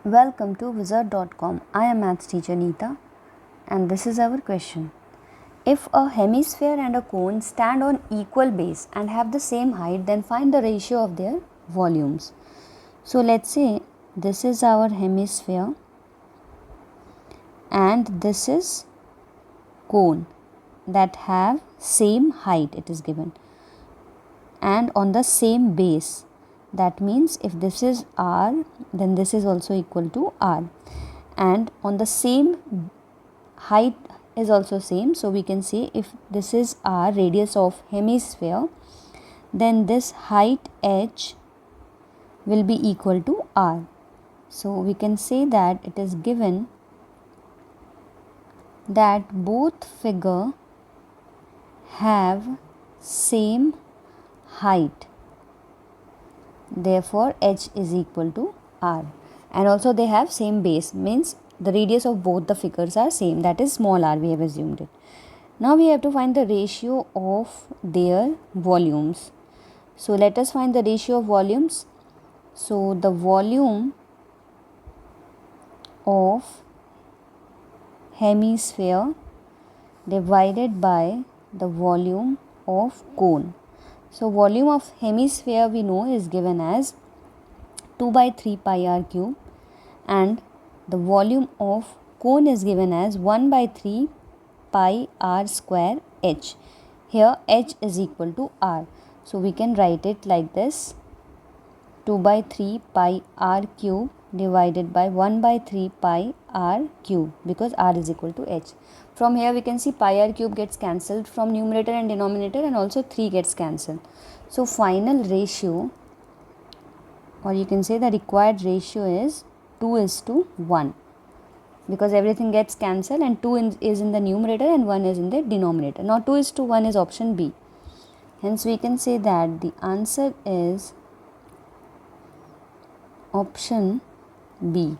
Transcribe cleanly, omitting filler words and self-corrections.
Welcome to wizard.com. I am maths teacher Neeta and this is our question. If a hemisphere and a cone stand on equal base and have the same height, then find the ratio of their volumes. So let's say this is our hemisphere and this is cone that have same height, it is given, and on the same base. That means if this is r, then this is also equal to r, and on the same height is also same. So we can say if this is r, radius of hemisphere, then this height h will be equal to r. So we can say that it is given that both figure have same height, therefore h is equal to r, and also they have same base, means the radius of both the figures are same, that is small r, we have assumed it. Now we have to find the ratio of their volumes. So let us find the ratio of volumes. So the volume of hemisphere divided by the volume of cone. So volume of hemisphere we know is given as 2 by 3 pi r cube, and the volume of cone is given as 1 by 3 pi r square h. Here h is equal to r. So we can write it like this: 2 by 3 pi r cube divided by 1 by 3 pi r cube, because r is equal to h. From here we can see pi r cube gets cancelled from numerator and denominator, and also 3 gets cancelled. So final ratio, or you can say the required ratio, is 2:1, because everything gets cancelled and 2 is in the numerator and 1 is in the denominator. Now 2:1 is option B. Hence we can say that the answer is option B.